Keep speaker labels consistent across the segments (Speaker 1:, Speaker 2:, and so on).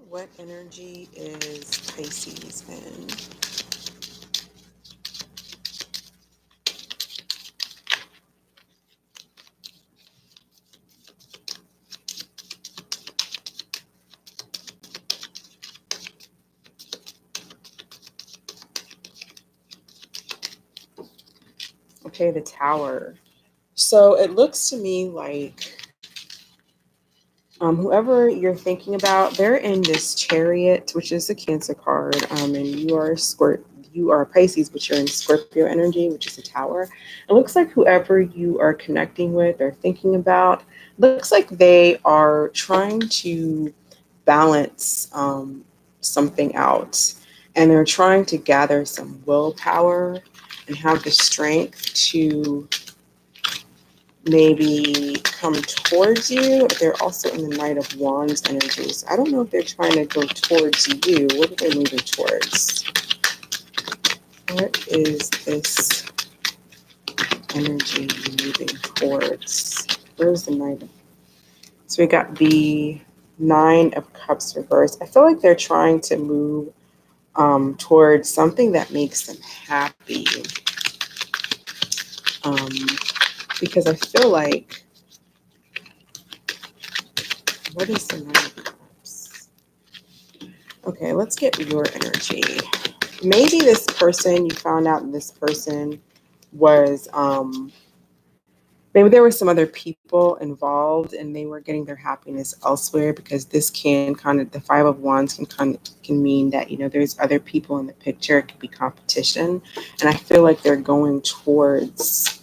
Speaker 1: What energy is Pisces in? Okay, the Tower. So it looks to me like whoever you're thinking about, they're in this Chariot, which is a Cancer card, and you are Pisces, but you're in Scorpio energy, which is a Tower. It looks like whoever you are connecting with or thinking about, looks like they are trying to balance something out, and they're trying to gather some willpower and have the strength to maybe come towards you. They're also in the Knight of Wands energies. I don't know if they're trying to go towards you. What are they moving towards? What is this energy moving towards? Where's the Knight of... So we got the Nine of Cups reversed. I feel like they're trying to move towards something that makes them happy. Um, because I feel like, what is the Nine of Cups? Okay, let's get your energy. Maybe this person, you found out this person was, maybe there were some other people involved and they were getting their happiness elsewhere, because this can kind of, the Five of Wands can mean that, there's other people in the picture. It could be competition. And I feel like they're going towards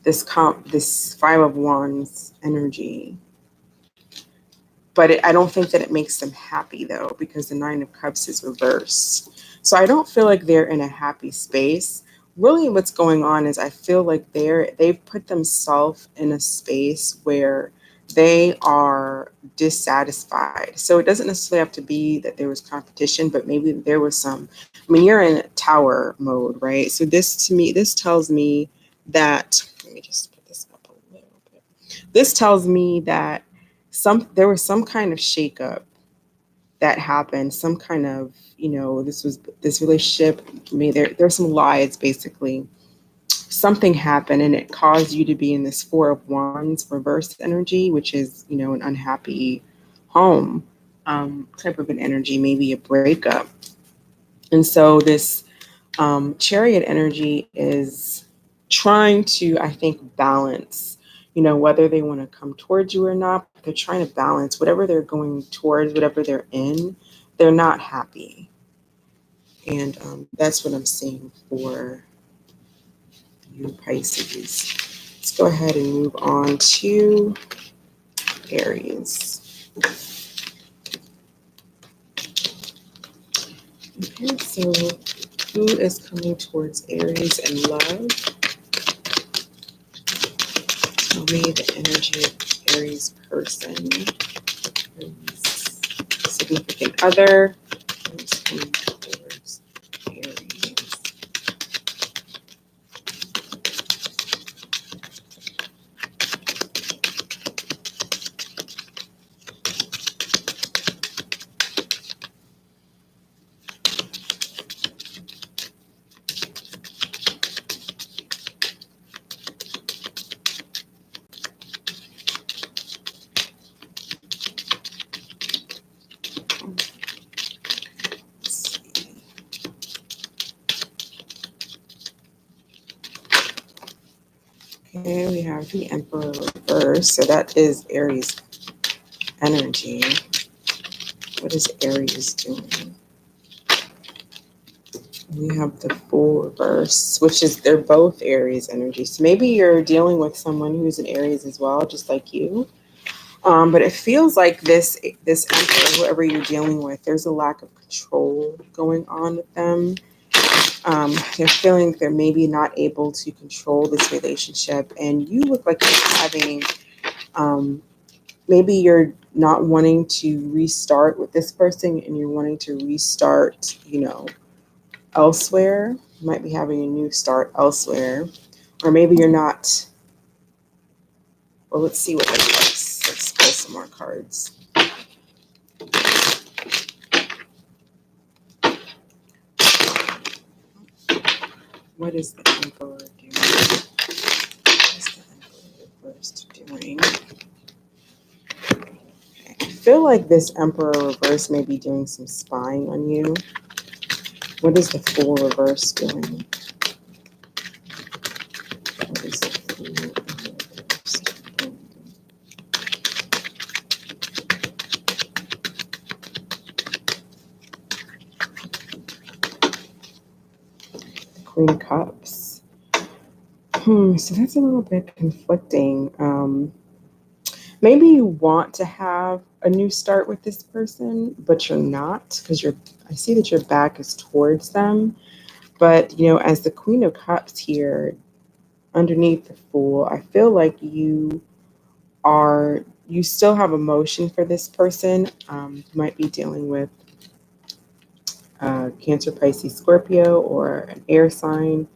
Speaker 1: this Five of Wands energy. But I don't think that it makes them happy, though, because the Nine of Cups is reversed. So I don't feel like they're in a happy space. Really, what's going on is I feel like they've put themselves in a space where they are dissatisfied. So it doesn't necessarily have to be that there was competition, but maybe there was some. I mean, you're in Tower mode, right? So this tells me that. Let me just put this up a little bit. This tells me that there was some kind of shakeup that happened, some kind of, this relationship, there's some lies basically. Something happened and it caused you to be in this Four of Wands reverse energy, which is, an unhappy home type of an energy, maybe a breakup. And so this Chariot energy is trying to, I think, balance, whether they want to come towards you or not. But they're trying to balance whatever they're going towards, whatever they're in. They're not happy. And that's what I'm seeing for you, Pisces. Let's go ahead and move on to Aries. Okay, so who is coming towards Aries in love? Tell me the energy of Aries person, Aries significant other, who's coming towards Aries. Okay, we have the Emperor reverse, so that is Aries energy. What is Aries doing? We have the Fool reverse, which is, they're both Aries energy. So maybe you're dealing with someone who's an Aries as well, just like you. But it feels like this Emperor, whoever you're dealing with, there's a lack of control going on with them. They're feeling they're maybe not able to control this relationship, and you look like you're having, maybe you're not wanting to restart with this person, and you're wanting to restart, elsewhere. You might be having a new start elsewhere, or maybe you're not. Well, let's see what that is. Let's pull some cards. What is the Emperor doing? What is the Emperor reversed doing? I feel like this Emperor reverse may be doing some spying on you. What is the Fool reverse doing? What is the Fool reverse doing? The Queen of Cups. So that's a little bit conflicting. Maybe you want to have a new start with this person, but you're not, because I see that your back is towards them. But, as the Queen of Cups here, underneath the Fool, I feel like you still have emotion for this person. You might be dealing with Cancer, Pisces, Scorpio, or an air sign,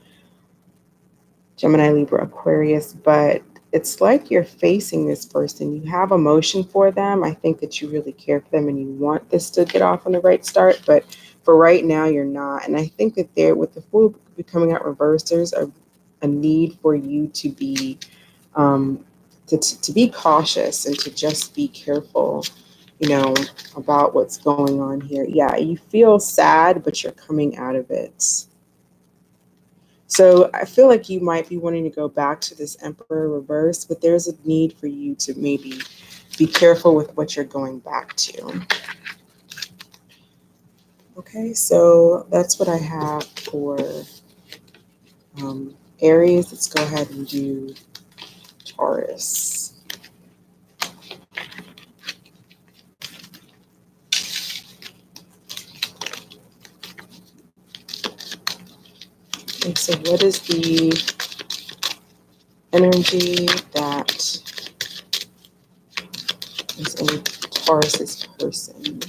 Speaker 1: Gemini, Libra, Aquarius, but it's like you're facing this person. You have emotion for them. I think that you really care for them and you want this to get off on the right start, but for right now, you're not. And I think that with the Fool coming out reversed, there's a need for you to be to be cautious and to just be careful, about what's going on here. Yeah, you feel sad, but you're coming out of it. So I feel like you might be wanting to go back to this Emperor reverse, but there's a need for you to maybe be careful with what you're going back to. Okay, so that's what I have for Aries. Let's go ahead and do Taurus. Okay, so what is the energy that is in Taurus's person?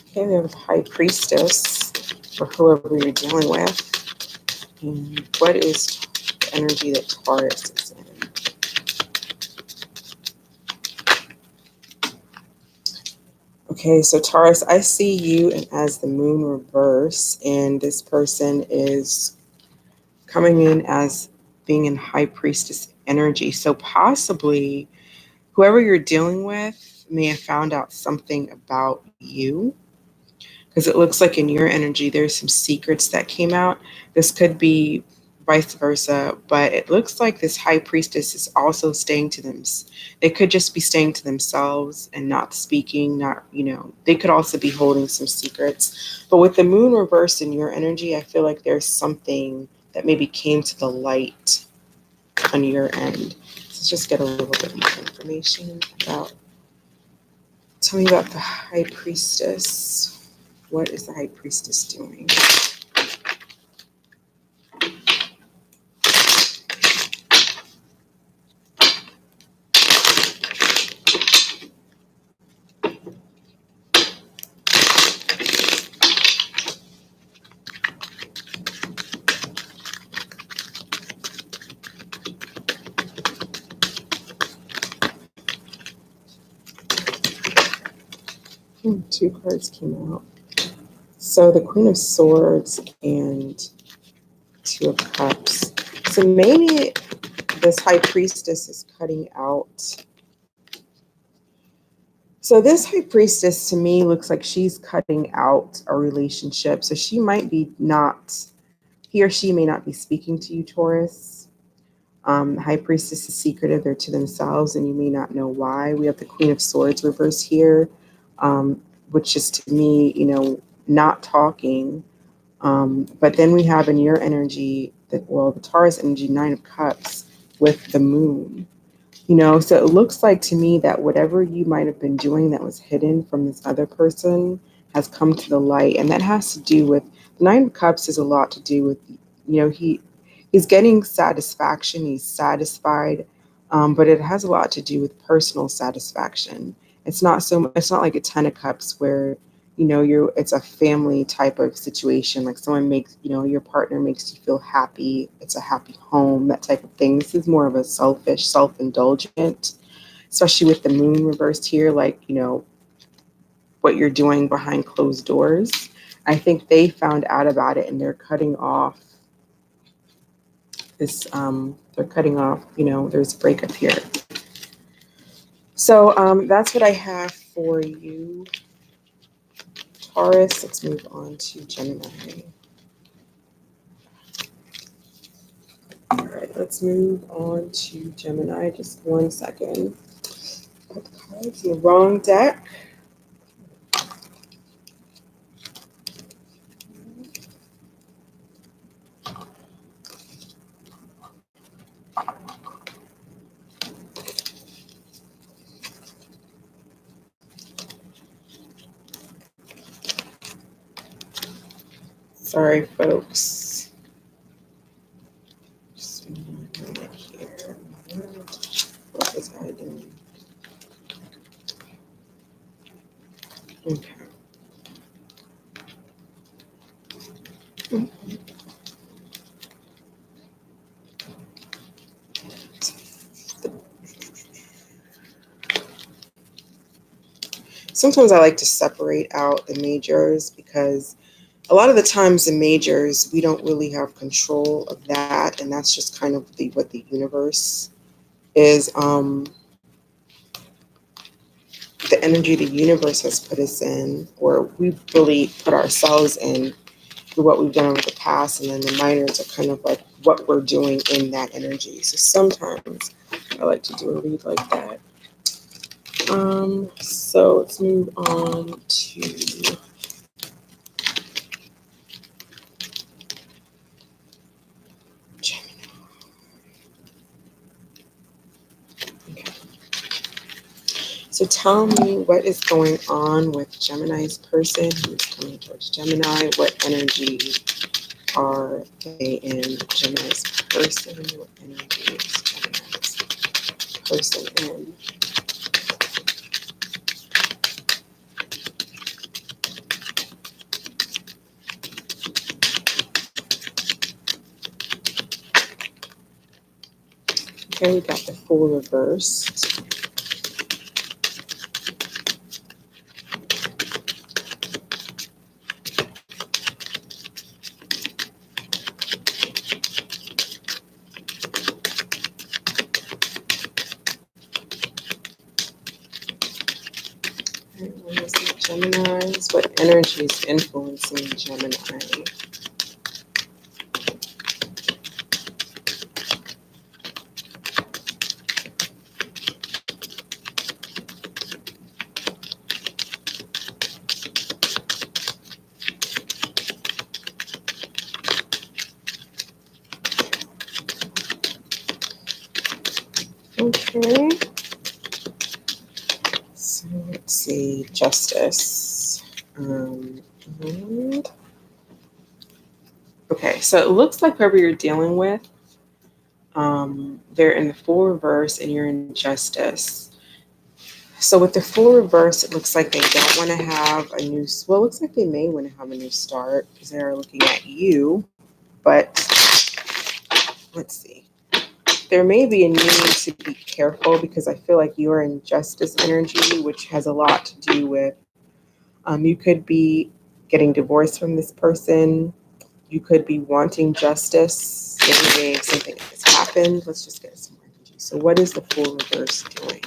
Speaker 1: Okay, we have High Priestess, or whoever you're dealing with. And what is the energy that Taurus is in? Okay, so Taurus, I see you as the Moon reverse, and this person is coming in as being in High Priestess energy. So possibly whoever you're dealing with may have found out something about you, because it looks like in your energy there's some secrets that came out. This could be vice versa, but it looks like this High Priestess is also staying to them. They could just be staying to themselves and not speaking, they could also be holding some secrets. But with the Moon reversed in your energy, I feel like there's something that maybe came to the light on your end. Let's just get a little bit more information about. Tell me about the High Priestess. What is the High Priestess doing? Two cards came out. So the Queen of Swords and Two of Cups. So maybe this High Priestess is cutting out. So this High Priestess to me looks like she's cutting out a relationship. So she might be he or she may not be speaking to you, Taurus. High Priestess is secretive. They're to themselves and you may not know why. We have the Queen of Swords reverse here, which is to me, not talking. But then we have in your energy, the Taurus energy, Nine of Cups with the Moon. So it looks like to me that whatever you might have been doing that was hidden from this other person has come to the light. And that has to do with, the Nine of Cups is a lot to do with, he's getting satisfaction, he's satisfied, but it has a lot to do with personal satisfaction. It's not like a Ten of Cups where, it's a family type of situation. Like someone makes, your partner makes you feel happy. It's a happy home, that type of thing. This is more of a selfish, self-indulgent, especially with the moon reversed here, like, what you're doing behind closed doors. I think they found out about it and they're cutting off there's a breakup here. So that's what I have for you, Taurus. Let's move on to Gemini. All right, let's move on to Gemini. Just 1 second. Put the cards in the wrong deck. Sorry, folks. Just a minute here. What is I doing? Okay. Sometimes I like to separate out the majors because a lot of the times the majors, we don't really have control of that. And that's just kind of what the universe is. The energy the universe has put us in, or we've really put ourselves in through what we've done over the past. And then the minors are kind of like what we're doing in that energy. So sometimes I like to do a read like that. So let's move on to Gemini. Okay. So tell me what is going on with Gemini's person who's coming towards Gemini. What energy are they in? Gemini's person. What energy is Gemini's person in? Okay, we got the Fool reversed. What is it, Gemini's? What energy is influencing Gemini? Okay. So let's see, Justice. Okay, so it looks like whoever you're dealing with, they're in the Fool reverse and you're in Justice. So with the Fool reverse, it looks like they don't want to have a new, well, it looks like they may want to have a new start because they're looking at you, but let's see. There may be a need to be careful because I feel like you're in Justice energy, which has a lot to do with, you could be getting divorced from this person. You could be wanting justice. Maybe something has happened. Let's just get some more energy. So what is the Fool reverse doing?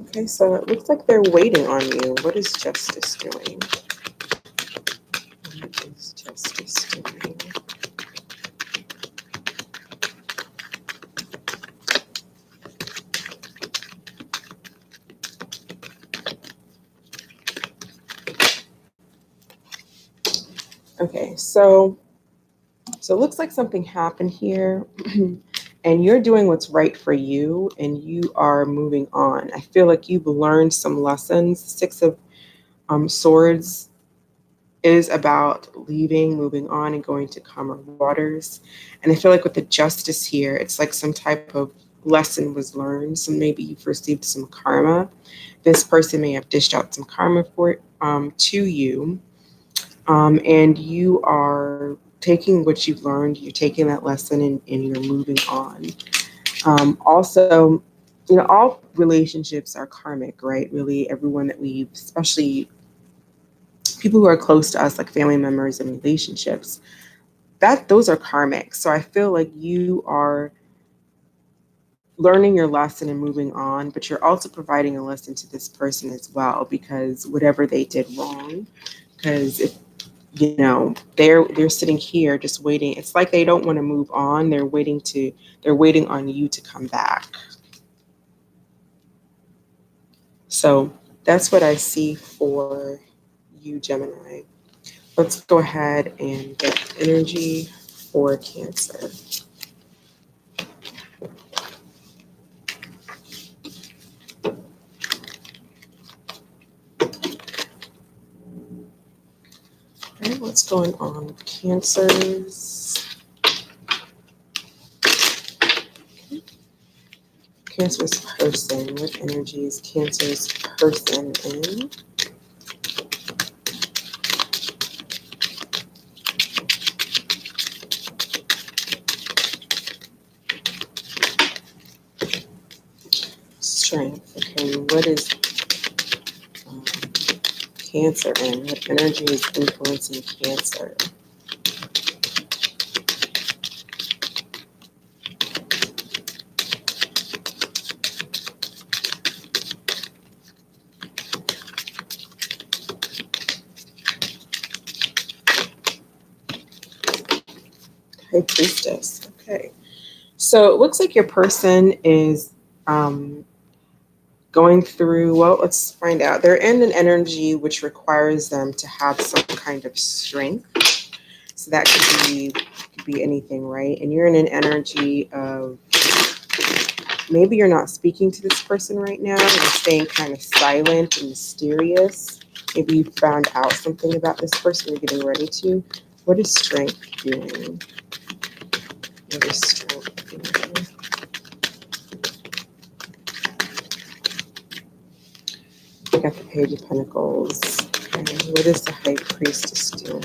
Speaker 1: Okay, so it looks like they're waiting on you. What is Justice doing? What is Justice doing? Okay, so it looks like something happened here. And you're doing what's right for you and you are moving on. I feel like you've learned some lessons. Six of Swords is about leaving, moving on, and going to calmer waters. And I feel like with the justice here, it's like some type of lesson was learned. So maybe you've received some karma. This person may have dished out some karma for to you, and you are taking what you've learned. You're taking that lesson and you're moving on. Also, all relationships are karmic, right? Really, everyone that we, especially people who are close to us, like family members and relationships, that those are karmic. So I feel like you are learning your lesson and moving on, but you're also providing a lesson to this person as well, because whatever they did wrong, because if they're sitting here just waiting, it's like they don't want to move on. They're waiting on you to come back. So that's what I see for you, Gemini. Let's go ahead and get energy for Cancer. All right, what's going on with Cancers? Cancer's person. What energy is Cancer's person in? Strength. Okay, what is um, Cancer in? What energy is influencing Cancer? High Priestess. Okay. So it looks like your person is going through, well, let's find out. They're in an energy which requires them to have some kind of strength. So that could be anything, right? And you're in an energy of maybe you're not speaking to this person right now. You're staying kind of silent and mysterious. Maybe you found out something about this person you're getting ready to. What is strength doing? What is strength doing? I got the Page of Pentacles. Okay. What is the High Priestess doing?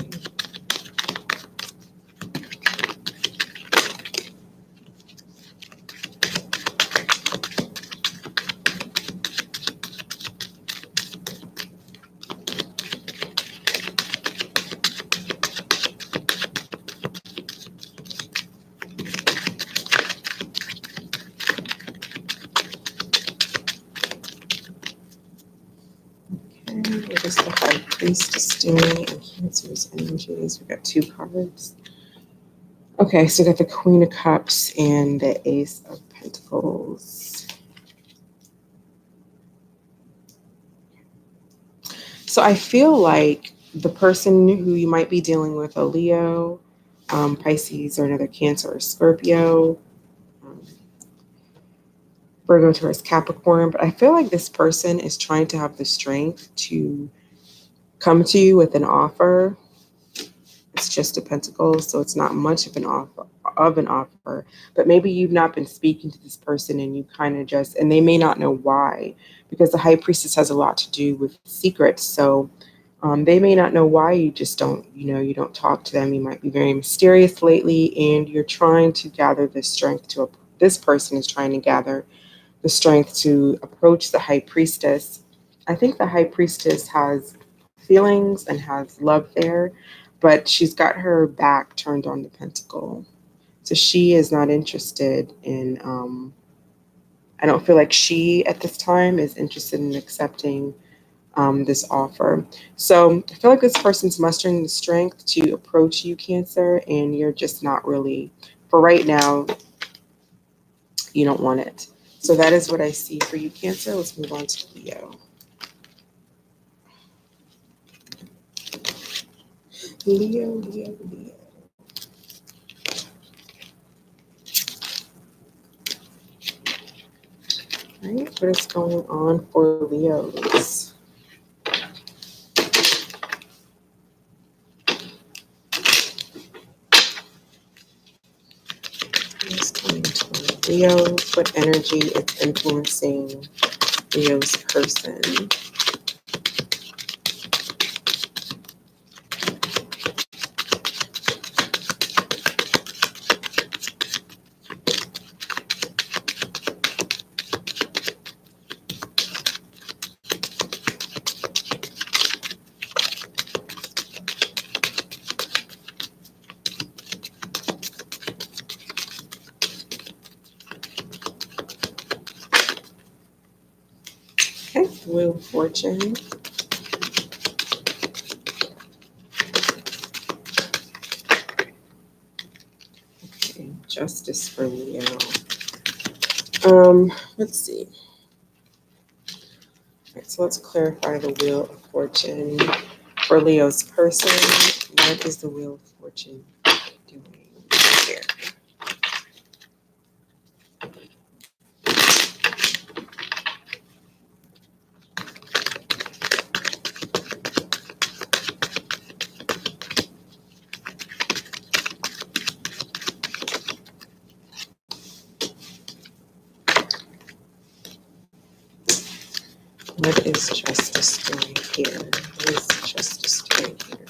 Speaker 1: What is the High Priestess doing in Cancer's energies? We got two cards. Okay, so we got the Queen of Cups and the Ace of Pentacles. So I feel like the person who you might be dealing with, a Leo, Pisces, or another Cancer or Scorpio, um, Virgo, Taurus, Capricorn, but I feel like this person is trying to have the strength to come to you with an offer. It's just a Pentacles, so it's not much of an offer. But maybe you've not been speaking to this person and you kind of just, and they may not know why, because the High Priestess has a lot to do with secrets. So they may not know why you just don't, you don't talk to them. You might be very mysterious lately, and you're trying to gather the strength this person is trying to gather the strength to approach the High Priestess. I think the High Priestess has feelings and has love there, but she's got her back turned on the Pentacle. So she is not interested in, I don't feel like she at this time is interested in accepting this offer. So I feel like this person's mustering the strength to approach you, Cancer, and you're just not really, for right now, you don't want it. So that is what I see for you, Cancer. Let's move on to Leo. Leo. All right, what is going on for Leos? Leo, what energy is influencing Leo's person? Okay, Wheel of Fortune. Okay, Justice for Leo. Let's see. All right, so let's clarify the Wheel of Fortune for Leo's person. What is the Wheel of Fortune doing here? What is Justice doing here? What is Justice doing here?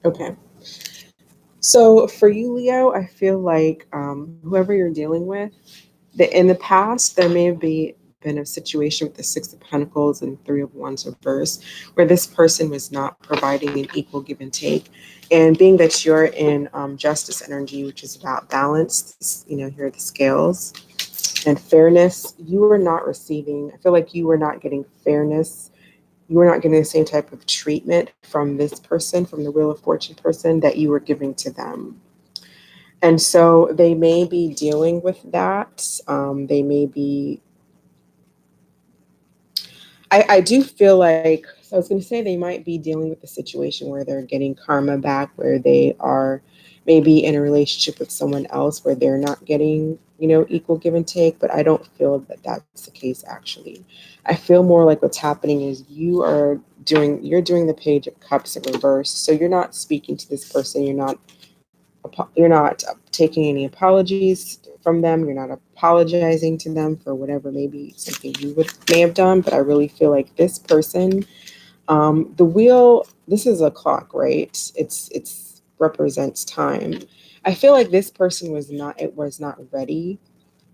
Speaker 1: Okay. So for you, Leo, I feel like whoever you're dealing with, in the past, there may have been a situation with the Six of Pentacles and Three of Wands reverse, where this person was not providing an equal give and take. And being that you're in justice energy, which is about balance, here are the scales and fairness, you were not receiving, I feel like you were not getting fairness. You were not getting the same type of treatment from this person, from the Wheel of Fortune person, that you were giving to them. And so they may be dealing with that. They may be, I do feel like, so I was going to say they might be dealing with a situation where they're getting karma back, where they are maybe in a relationship with someone else where they're not getting, equal give and take. But I don't feel that that's the case, actually. I feel more like what's happening is you're doing the Page of Cups in reverse. So you're not speaking to this person. You're not taking any apologies from them. You're not apologizing to them for whatever maybe something you may have done. But I really feel like this person, the wheel, this is a clock, right? It's represents time. I feel like this person was not ready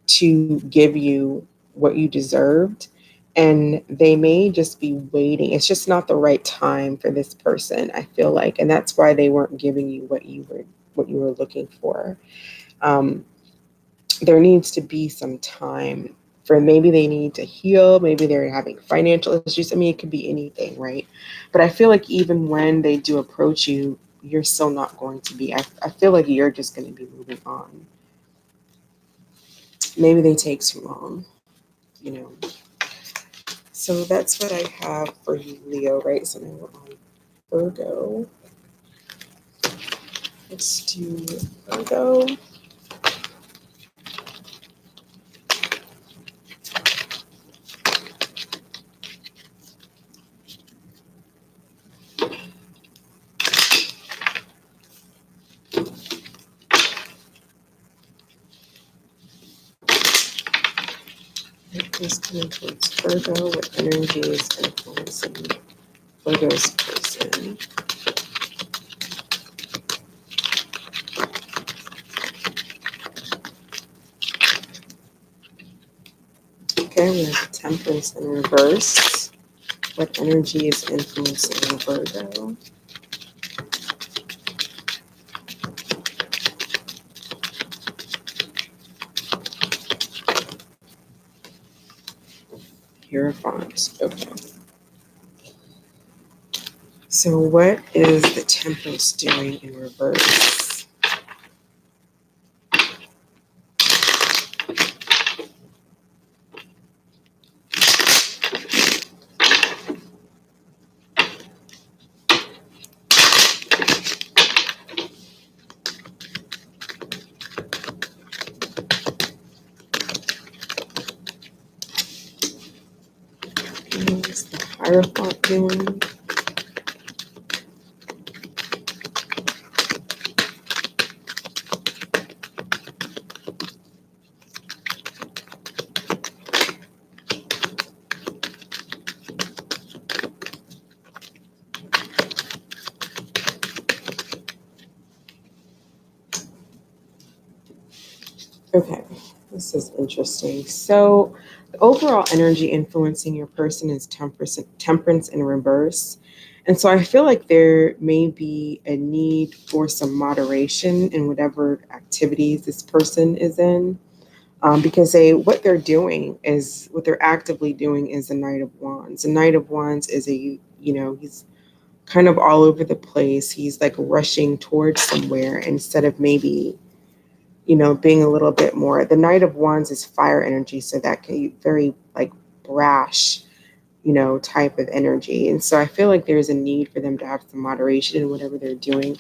Speaker 1: to give you what you deserved. And they may just be waiting. It's just not the right time for this person, I feel like. And that's why they weren't giving you what you were looking for. Um, there needs to be some time for, maybe they need to heal, maybe they're having financial issues. I mean, it could be anything, right? But I feel like even when they do approach you, you're still not going to be. I feel like you're just going to be moving on. Maybe they take too long, you know. So that's what I have for you, Leo, right? So now we're on Virgo. Let's do Virgo. Is coming towards Virgo. What energy is influencing Virgo's person? Okay, we have Temperance in reverse. What energy is influencing Virgo? Hierophant. Okay. So what is the Temperance doing in reverse? Hierophant doing? Okay, this is interesting. So, the overall energy influencing your person is temperance in reverse. And so I feel like there may be a need for some moderation in whatever activities this person is in. Because what they're actively doing is the Knight of Wands. The Knight of Wands is he's kind of all over the place. He's like rushing towards somewhere instead of maybe being a little bit more. The Knight of Wands is fire energy, so that can be very like brash, type of energy. And so I feel like there's a need for them to have some moderation in whatever they're doing.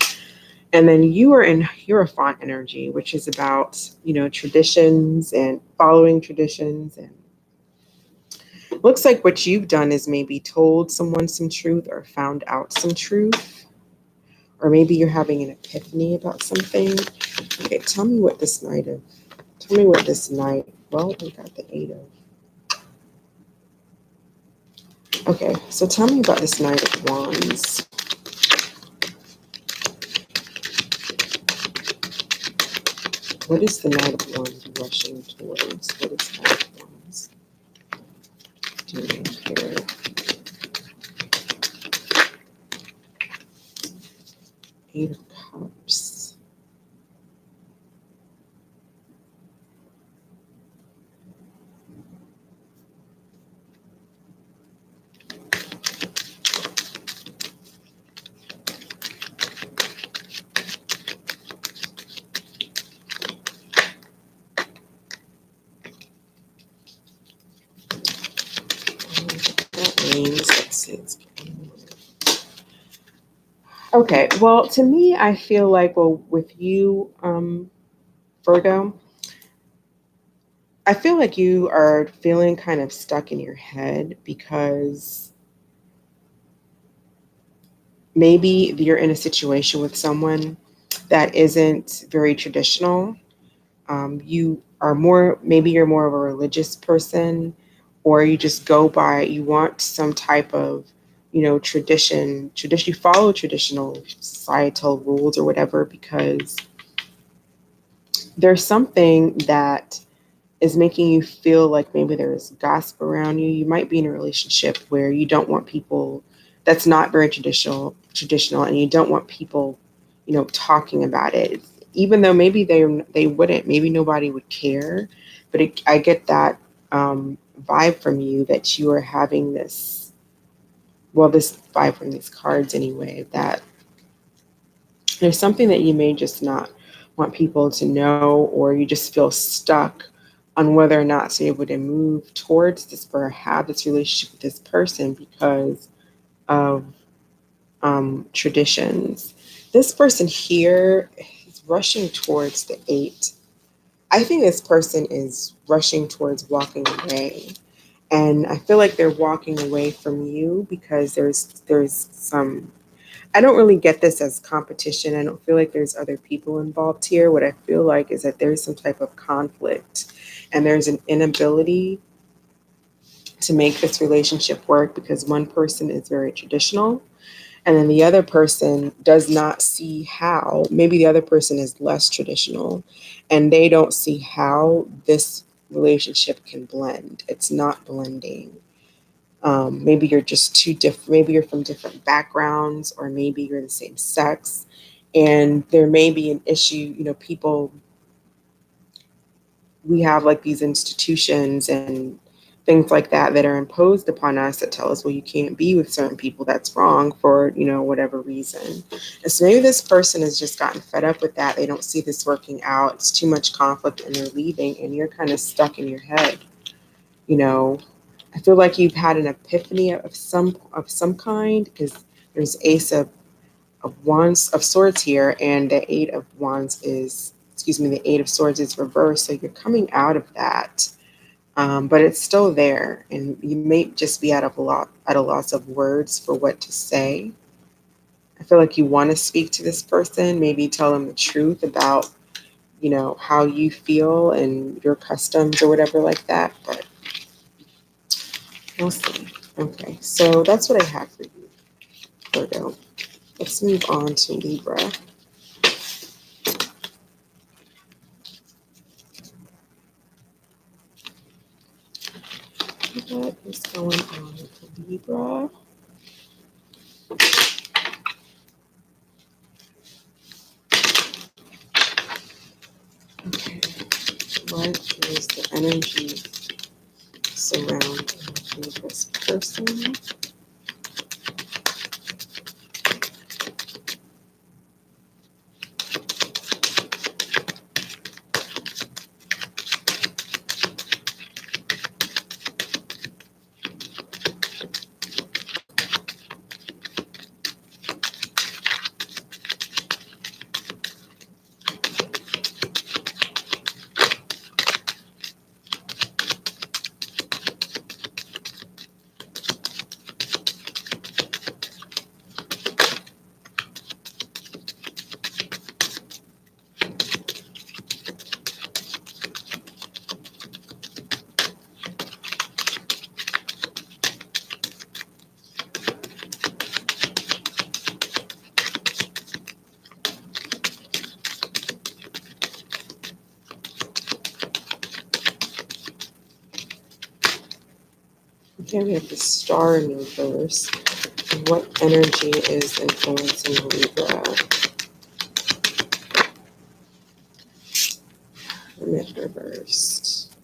Speaker 1: And then you are in Hierophant energy, which is about, traditions and following traditions. And it looks like what you've done is maybe told someone some truth or found out some truth, or maybe you're having an epiphany about something. Okay, tell me what this night, well, we got the Eight of. Okay, so tell me about this Knight of Wands. What is the Knight of Wands rushing towards? What is the Knight of Wands doing here? Eight of Cups. That means, let's see, okay, well, to me, I feel like, well, with you, Virgo, I feel like you are feeling kind of stuck in your head because maybe you're in a situation with someone that isn't very traditional. You are maybe you're more of a religious person, or you just you want some type of, tradition, you follow traditional societal rules or whatever, because there's something that is making you feel like maybe there's gossip around you. You might be in a relationship where you don't want people that's not very traditional, and you don't want people, talking about it. Even though maybe they wouldn't, maybe nobody would care, but I get that vibe from you that you are having this vibe from these cards anyway, that there's something that you may just not want people to know, or you just feel stuck on whether or not to be able to move towards this or have this relationship with this person because of traditions. This person here is rushing towards the Eight. I think this person is rushing towards walking away. And I feel like they're walking away from you because there's some, I don't really get this as competition. I don't feel like there's other people involved here. What I feel like is that there's some type of conflict, and there's an inability to make this relationship work because one person is very traditional, and then the other person does not see how. Maybe the other person is less traditional, and they don't see how this relationship can blend. It's not blending. Maybe you're just too different. Maybe you're from different backgrounds, or maybe you're the same sex, and there may be an issue. People, we have like these institutions and things like that are imposed upon us that tell us, well, you can't be with certain people. That's wrong for, whatever reason. And so maybe this person has just gotten fed up with that. They don't see this working out. It's too much conflict and they're leaving, and you're kind of stuck in your head. I feel like you've had an epiphany of some kind, because there's of Swords here, and the Eight of Swords is reversed. So you're coming out of that. But it's still there, and you may just be at a loss of words for what to say. I feel like you want to speak to this person, maybe tell them the truth about, how you feel and your customs or whatever like that, but we'll see. Okay, so that's what I have for you, Virgo. Let's move on to Libra. What is going on with Libra? Okay, what is the energy surrounding Libra's person? Okay, we have the star in reverse. What energy is influencing Libra? Hermit reversed.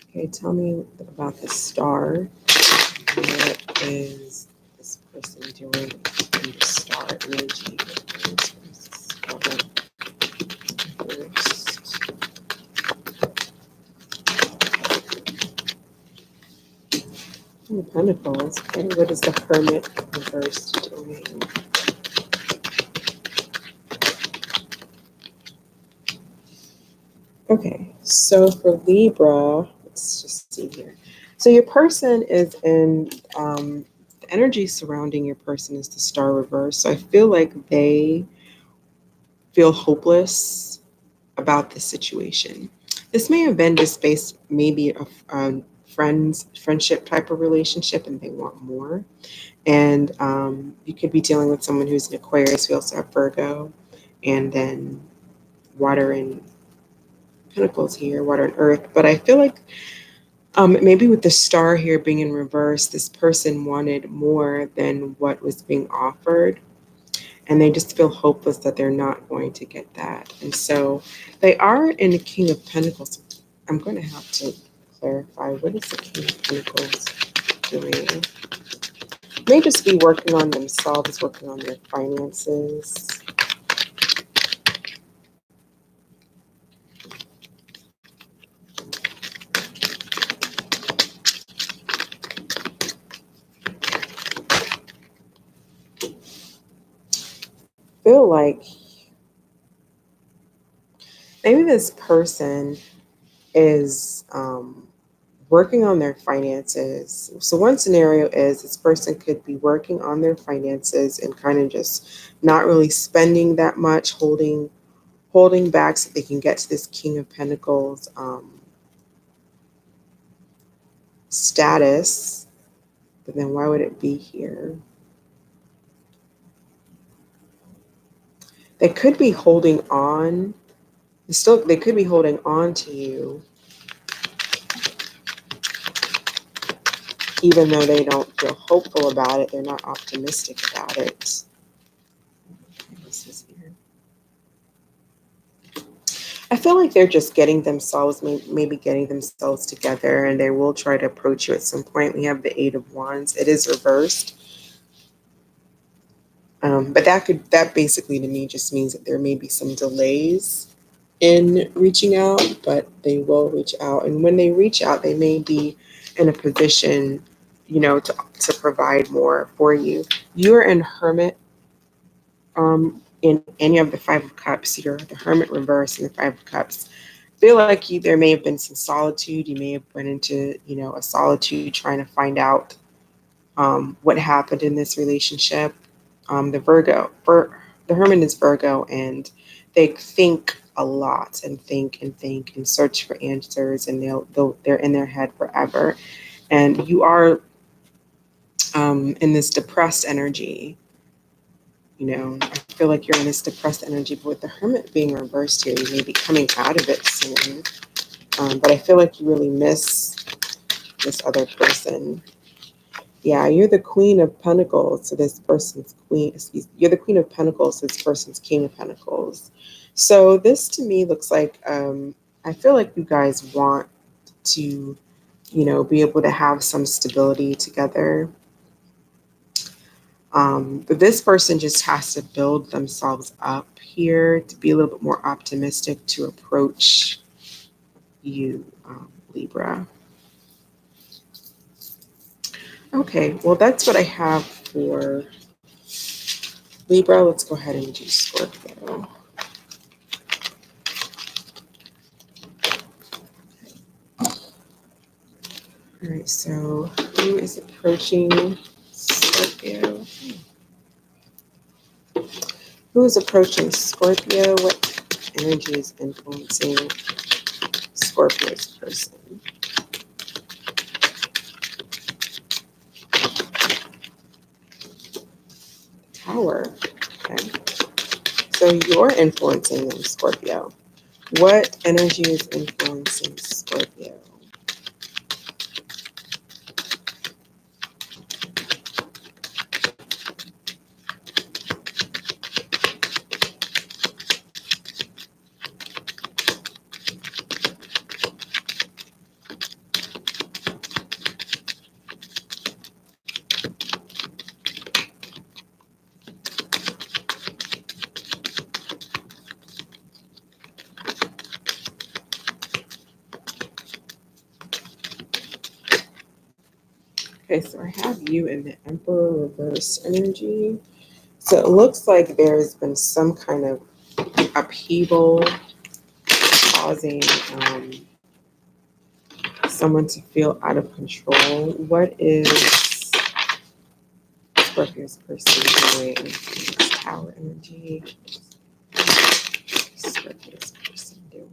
Speaker 1: Okay, tell me about the star. What is this person doing in the star energy? Pentacles. Okay, what is the Hermit reversed doing? Okay, so for Libra, let's just see here. So your person is in, the energy surrounding your person is the star reverse. So I feel like they feel hopeless about the situation. This may have been just based maybe a friendship type of relationship, and they want more. And you could be dealing with someone who's an Aquarius. We also have Virgo, and then water and Pentacles here, water and earth. But I feel like maybe with the star here being in reverse, this person wanted more than what was being offered. And they just feel hopeless that they're not going to get that. And so they are in the King of Pentacles. I'm going to have to clarify, what is the King of Pentacles doing? May just be working on themselves, working on their finances. Feel like maybe this person is working on their finances. So one scenario is this person could be working on their finances and kind of just not really spending that much, holding back so they can get to this King of Pentacles status. But then why would it be here? They could be holding on. They could be holding on to you, even though they don't feel hopeful about it. They're not optimistic about it. This is here. I feel like they're just getting themselves, maybe getting themselves together, and they will try to approach you at some point. We have the Eight of Wands. It is reversed. But that basically to me just means that there may be some delays in reaching out, but they will reach out. And when they reach out, they may be in a position, to provide more for you. You're in Hermit, in any of the Five of Cups. You're the Hermit reverse in the Five of Cups. Feel like there may have been some solitude. You may have went into, a solitude trying to find out what happened in this relationship. The Hermit is Virgo, and they think a lot and think and think and search for answers, and they're in their head forever. And you are in this depressed energy. I feel like you're in this depressed energy, but with the Hermit being reversed here, you may be coming out of it soon. But I feel like you really miss this other person. Yeah, you're the Queen of Pentacles to this person's Queen. You're the Queen of Pentacles to this person's King of Pentacles. So this to me looks like, I feel like you guys want to, be able to have some stability together. But this person just has to build themselves up here to be a little bit more optimistic to approach you, Libra. Okay, well, that's what I have for Libra. Let's go ahead and do Scorpio. All right, so who is approaching Scorpio? Who is approaching Scorpio? What energy is influencing Scorpio's person? Tower. Okay. So you're influencing them, Scorpio. What energy is influencing Scorpio? Okay, so I have you in the Emperor reverse energy. So it looks like there's been some kind of upheaval causing someone to feel out of control. What is Scorpio's person doing? Tower energy. Scorpio's person doing?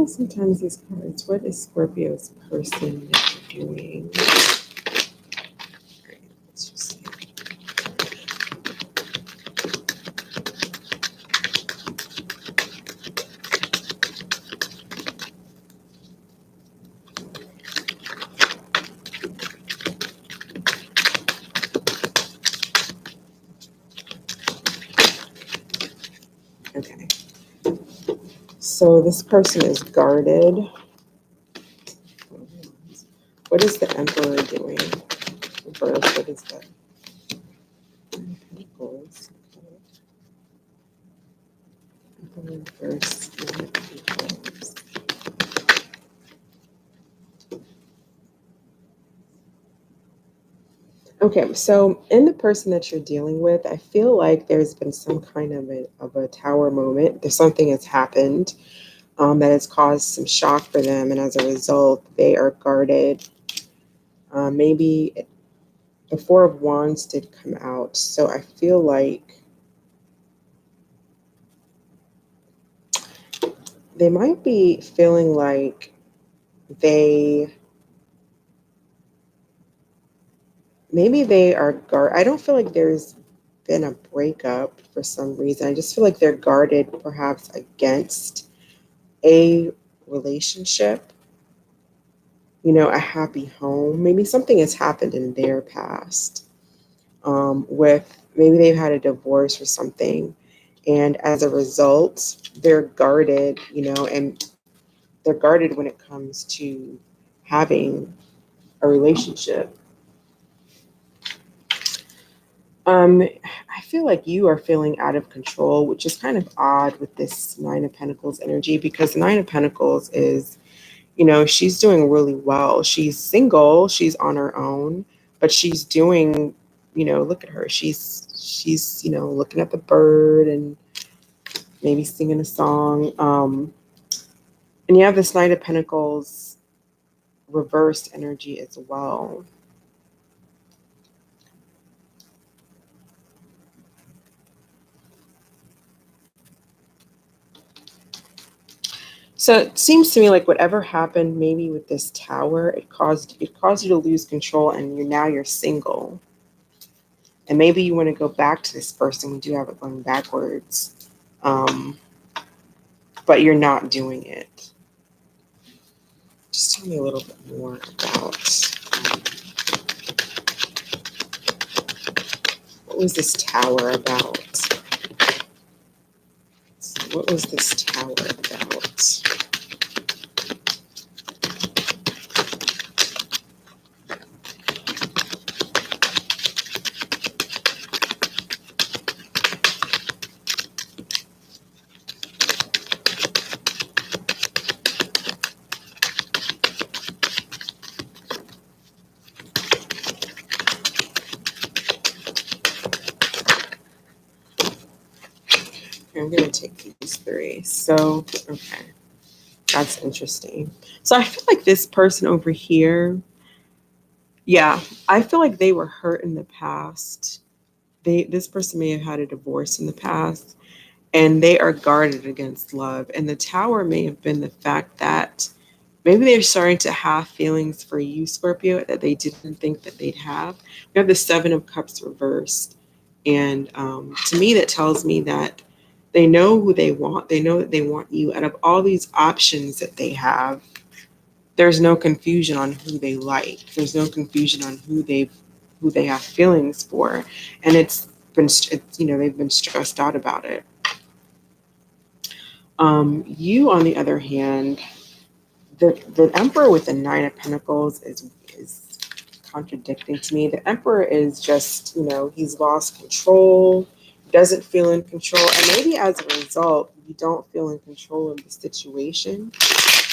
Speaker 1: Sometimes these cards. What is Scorpio's person doing? Right, let's just see. Okay. So this person is guarded. What is the Emperor doing? Reverse, what is that? Pentacles. Emperor reverse. Pentacles. Okay, so in the person that you're dealing with, I feel like there's been some kind of a tower moment. There's something that's happened that has caused some shock for them, and as a result, they are guarded. Maybe the Four of Wands did come out, so I feel like they might be feeling like maybe they are I don't feel like there's been a breakup for some reason. I just feel like they're guarded perhaps against a relationship, a happy home. Maybe something has happened in their past with maybe they've had a divorce or something, And as a result, they're guarded, and they're guarded when it comes to having a relationship. I feel like you are feeling out of control, which is kind of odd with this Nine of Pentacles energy, because the Nine of Pentacles is, she's doing really well. She's single, she's on her own, but she's doing, look at her. She's, looking at the bird and maybe singing a song. And you have this Knight of Pentacles reversed energy as well. So it seems to me like whatever happened maybe with this tower, it caused you to lose control, and you're single. And maybe you want to go back to this person. We do have it going backwards. But you're not doing it. Just tell me a little bit more about what was this tower about? What was this tower about? I'm going to take these three. So, okay. That's interesting. So I feel like this person over here, yeah, I feel like they were hurt in the past. This person may have had a divorce in the past, and they are guarded against love. And the tower may have been the fact that maybe they're starting to have feelings for you, Scorpio, that they didn't think that they'd have. We have the Seven of Cups reversed. And to me, that tells me that they know who they want. They know that they want you. Out of all these options that they have, there's no confusion on who they like. There's no confusion on who they have feelings for. And they've been stressed out about it. You, on the other hand, the Emperor with the Nine of Pentacles is contradicting to me. The Emperor is just, he's lost control, doesn't feel in control, and maybe as a result, you don't feel in control of the situation,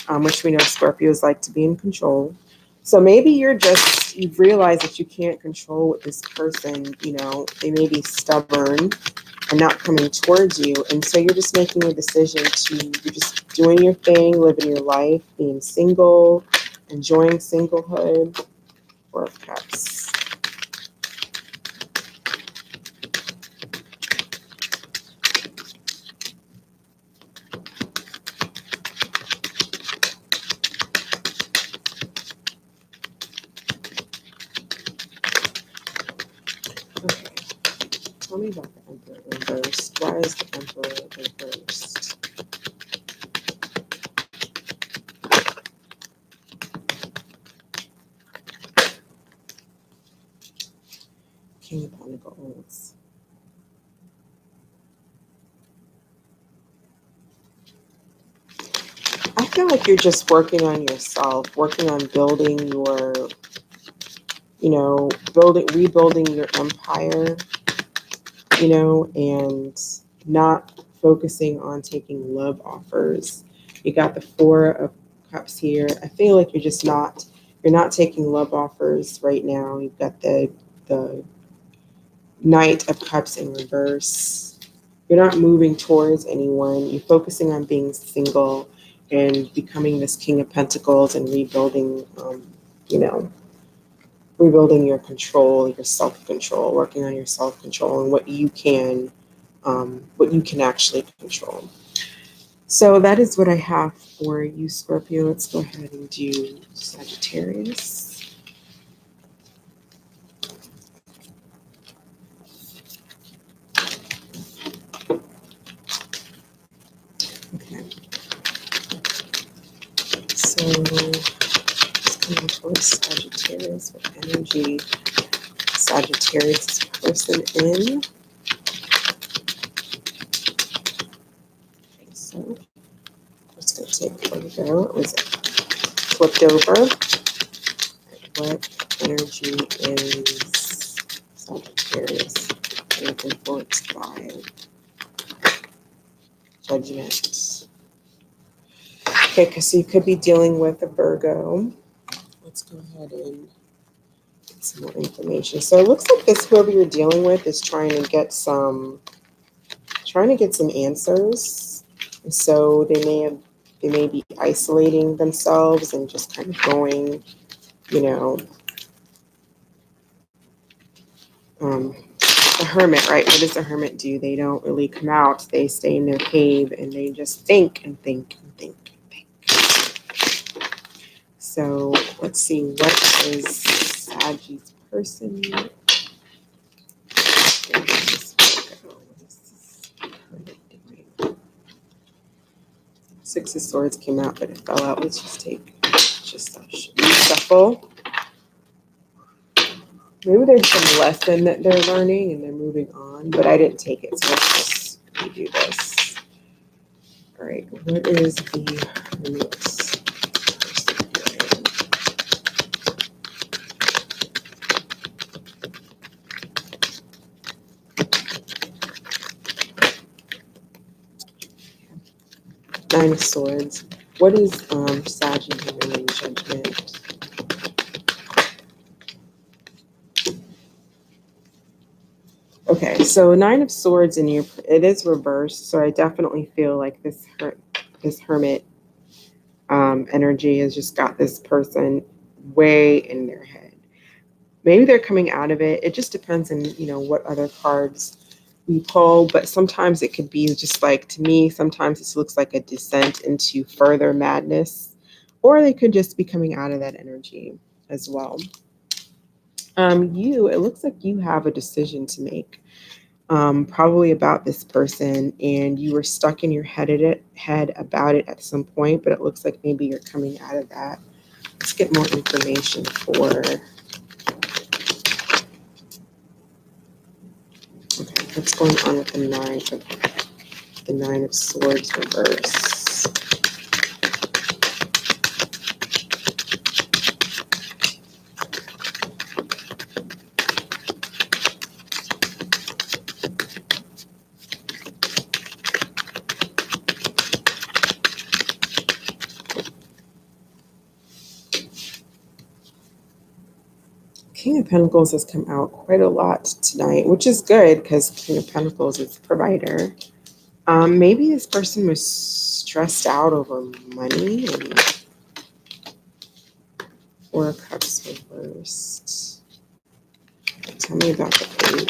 Speaker 1: which we know Scorpios like to be in control. So maybe you've realized that you can't control what this person, they may be stubborn and not coming towards you. And so you're just making a decision you're just doing your thing, living your life, being single, enjoying singlehood. Four of Cups. Okay. Tell me about the Emperor reversed. Why is the Emperor reversed? King of Pentacles. I feel like you're just working on yourself, working on building your, rebuilding your empire, and not focusing on taking love offers. You got the Four of Cups here. I feel like you're not taking love offers right now. You've got the Knight of Cups in reverse. You're not moving towards anyone. You're focusing on being single and becoming this King of Pentacles and rebuilding, rebuilding your control, your self-control, working on your self-control and what you can actually control. So that is what I have for you, Scorpio. Let's go ahead and do Sagittarius. Okay. So just coming towards Sagittarius with energy. Sagittarius person in. take Virgo. It was flipped over. What energy is Sagittarius influenced by judgment? Okay, because so you could be dealing with a Virgo. Let's go ahead and get some more information. So it looks like this whoever you're dealing with is trying to get some answers. And so they may be isolating themselves and just kind of going, the hermit, right? What does the hermit do? They don't really come out. They stay in their cave and they just think and think and think and think. So let's see, what is Sagi's person? Six of Swords came out, but it fell out. Let's just take just a reshuffle. Maybe there's some lesson that they're learning and they're moving on, but I didn't take it, so let's just redo this. All right, what is the hermit's Nine of Swords? What is Sagittarius in judgment? Okay, so Nine of Swords in your it is reversed, so I definitely feel like this hermit energy has just got this person way in their head. Maybe they're coming out of it. It just depends on what other cards we pull, but sometimes it could be just like, to me, sometimes this looks like a descent into further madness, or they could just be coming out of that energy as well. It looks like you have a decision to make, probably about this person, and you were stuck in your head about it at some point, but it looks like maybe you're coming out of that. Let's get more information for. Okay, what's going on with the Nine of Swords reverse? King of Pentacles has come out quite a lot tonight, which is good because King of Pentacles is the provider. Maybe this person was stressed out over money. Four of Cups reversed. Tell me about the Page.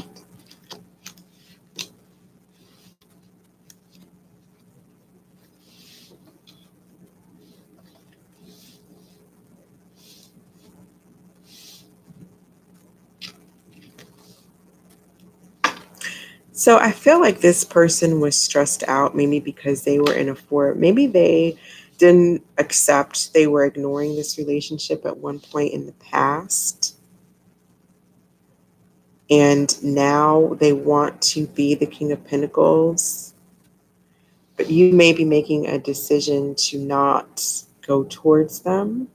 Speaker 1: So I feel like this person was stressed out, maybe because they were in a maybe they didn't accept, they were ignoring this relationship at one point in the past. And now they want to be the King of Pentacles. But you may be making a decision to not go towards them.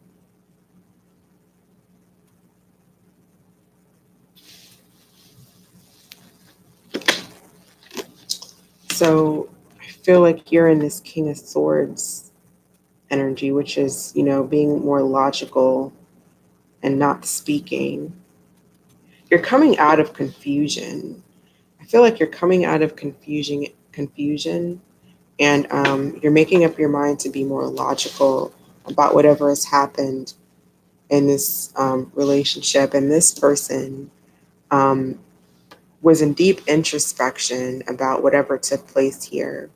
Speaker 1: So I feel like you're in this King of Swords energy, which is, being more logical and not speaking. You're coming out of confusion. I feel like you're coming out of confusion, and you're making up your mind to be more logical about whatever has happened in this relationship. And this person was in deep introspection about whatever took place here.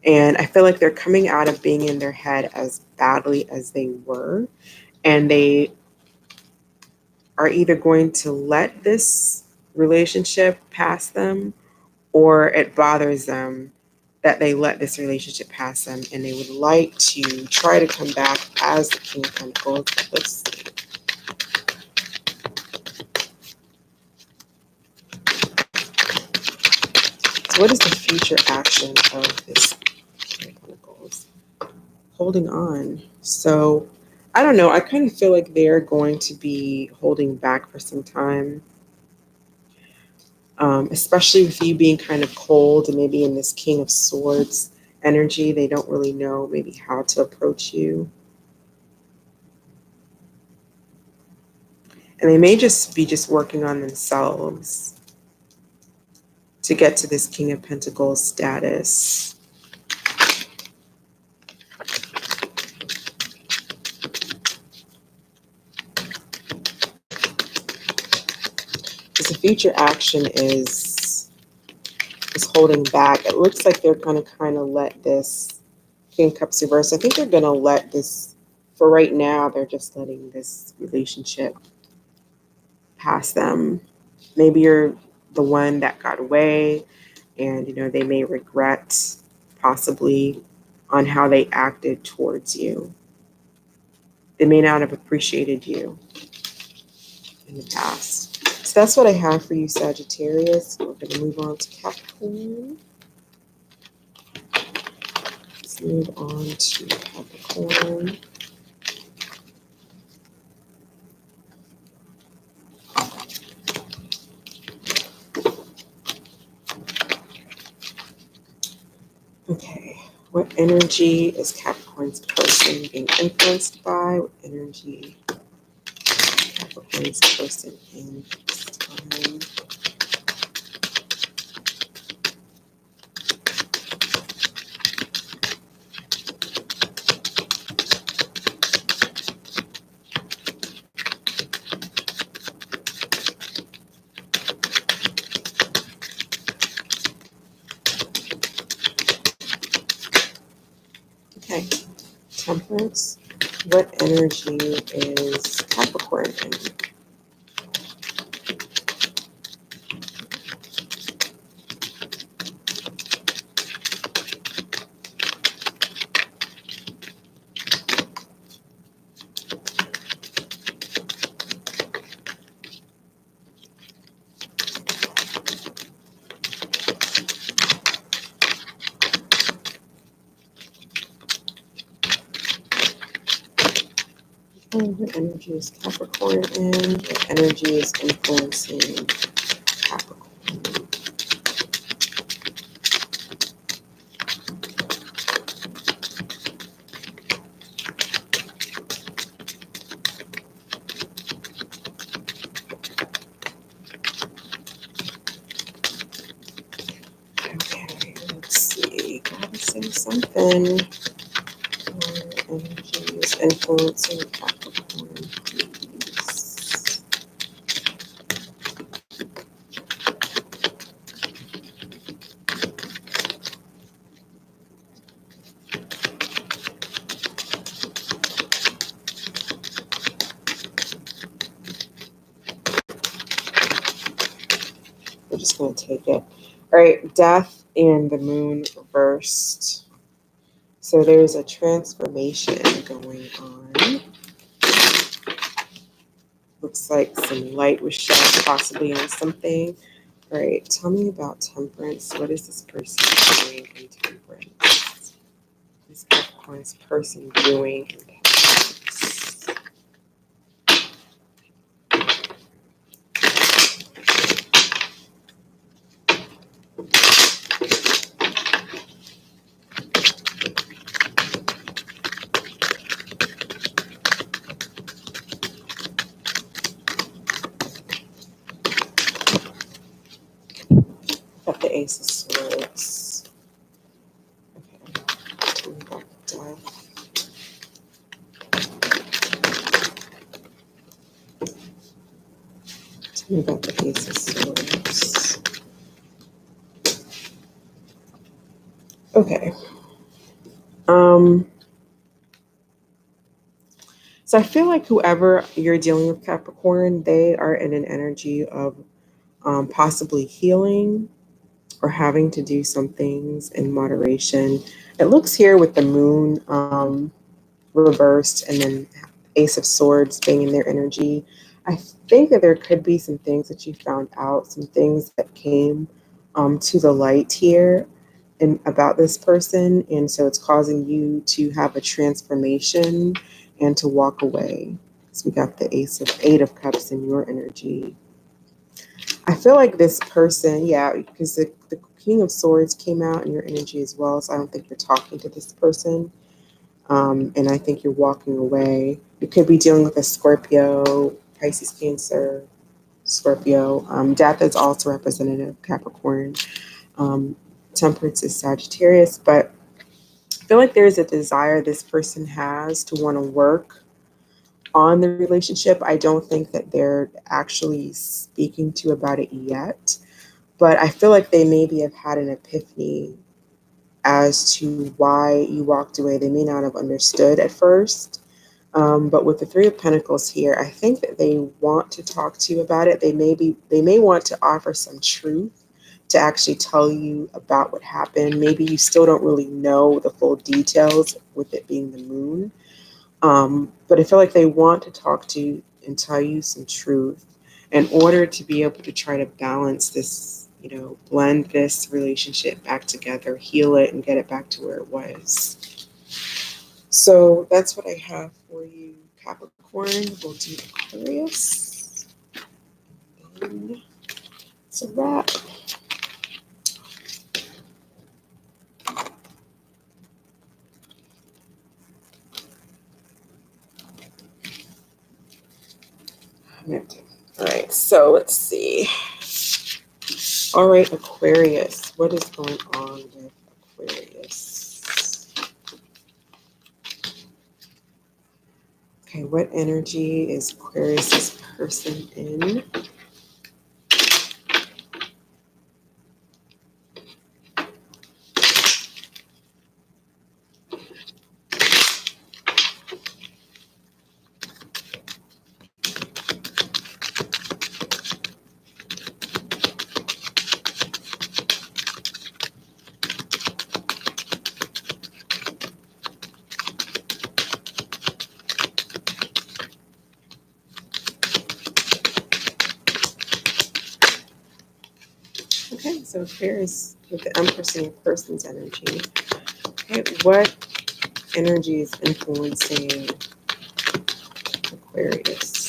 Speaker 1: And I feel like they're coming out of being in their head as badly as they were. And they are either going to let this relationship pass them, or it bothers them that they let this relationship pass them, and they would like to try to come back as the King of Pentacles. Let's see. So what is the future action of this King of Pentacles? holding on. So I don't know. I kind of feel like they're going to be holding back for some time, especially with you being kind of cold and maybe in this King of Swords energy. They don't really know maybe how to approach you. And they may just be just working on themselves to get to this King of Pentacles status. Because the future action is holding back. It looks like they're going to kind of let this King of Cups reverse. I think they're going to let this, for right now, they're just letting this relationship pass them. Maybe you're the one that got away, and they may regret possibly on how they acted towards you. They may not have appreciated you in the past. So that's what I have for you, Sagittarius. We're going to move on to Capricorn. Let's move on to Capricorn. Okay, what energy is Capricorn's person being influenced by? What energy is Capricorn's person in this time? Okay, Temperance. What energy is Capricorn in? What energy is Capricorn in? What energy is influencing Capricorn? Okay, let's see. Gotta say something. What energy is influencing Capricorn, please? We're just going to take it. All right, Death and the Moon reversed. So there's a transformation going on. Looks like some light was shed possibly on something. All right, tell me about Temperance. What is this person doing in Temperance? What is Capricorn's person doing in Temperance? Got the Ace of Swords. Okay, tell me about the Death. Tell me about the Ace of Swords. Okay. So I feel like whoever you're dealing with, Capricorn, they are in an energy of possibly healing or having to do some things in moderation. It looks here with the Moon reversed and then Ace of Swords being in their energy. I think that there could be some things that you found out, some things that came to the light here about this person, and so it's causing you to have a transformation and to walk away. So we got the Eight of Cups in your energy. I feel like this person, yeah, because the King of Swords came out in your energy as well, so I don't think you're talking to this person. And I think you're walking away. You could be dealing with a Scorpio, Pisces, Cancer, Scorpio. Death is also representative, Capricorn. Um, Temperance is Sagittarius, but I feel like there's a desire this person has to want to work on the relationship. I don't think that they're actually speaking to you about it yet, but I feel like they maybe have had an epiphany as to why you walked away. They may not have understood at first. But with the Three of Pentacles here, I think that they want to talk to you about it. They may want to offer some truth to actually tell you about what happened. Maybe you still don't really know the full details with it being the moon. But I feel like they want to talk to you and tell you some truth in order to be able to try to balance this, blend this relationship back together, heal it, and get it back to where it was. So that's what I have for you, Capricorn. We'll do Aquarius. And it's a wrap. All right, so let's see. All right, Aquarius. What is going on with Aquarius? Okay, what energy is Aquarius's person in? Okay, so Aquarius with the Empress in your person's energy. Okay, what energy is influencing Aquarius?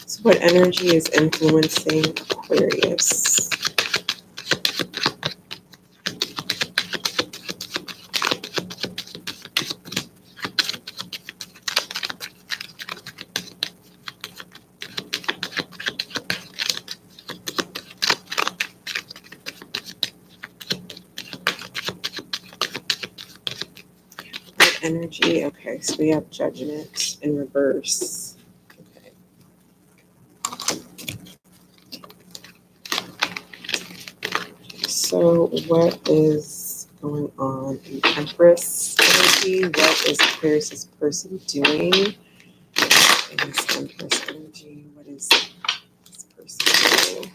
Speaker 1: So what energy is influencing Aquarius? Energy. Okay, so we have Judgment in reverse. Okay. So what is going on in Empress energy? What is Aquarius' person doing in this Empress energy? What is this person doing?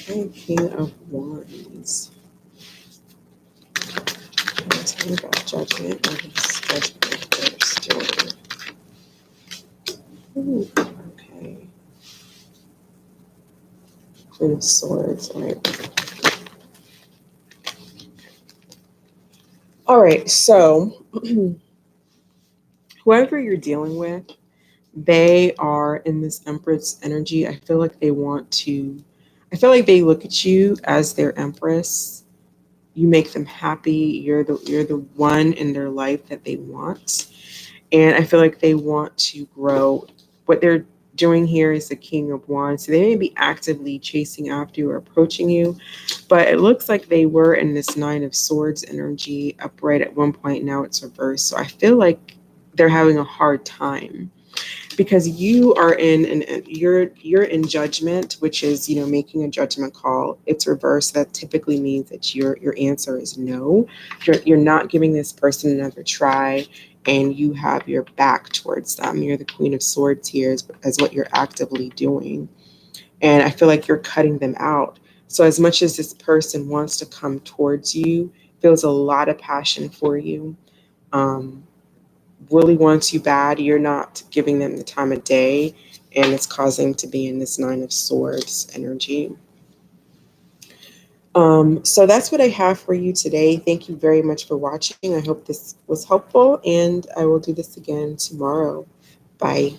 Speaker 1: Okay, King of Wands. Tell me about Judgment. What is Judgment first doing? Ooh, okay. Queen of Swords, right? All right, so whoever you're dealing with, they are in this Empress energy. I feel like they look at you as their Empress. You make them happy. You're the one in their life that they want. And I feel like they want to grow. What they're doing here is the King of Wands. So they may be actively chasing after you or approaching you, but it looks like they were in this Nine of Swords energy upright at one point. Now it's reversed. So I feel like they're having a hard time. because you are in you're in judgment, which is, making a judgment call. It's reversed. That typically means that your answer is no. You're not giving this person another try, and you have your back towards them. You're the Queen of Swords here, as what you're actively doing. And I feel like you're cutting them out. So as much as this person wants to come towards you, feels a lot of passion for you, um, really wants you bad, you're not giving them the time of day, and it's causing to be in this Nine of Swords energy. So that's what I have for you today. Thank you very much for watching. I hope this was helpful, and I will do this again tomorrow. Bye.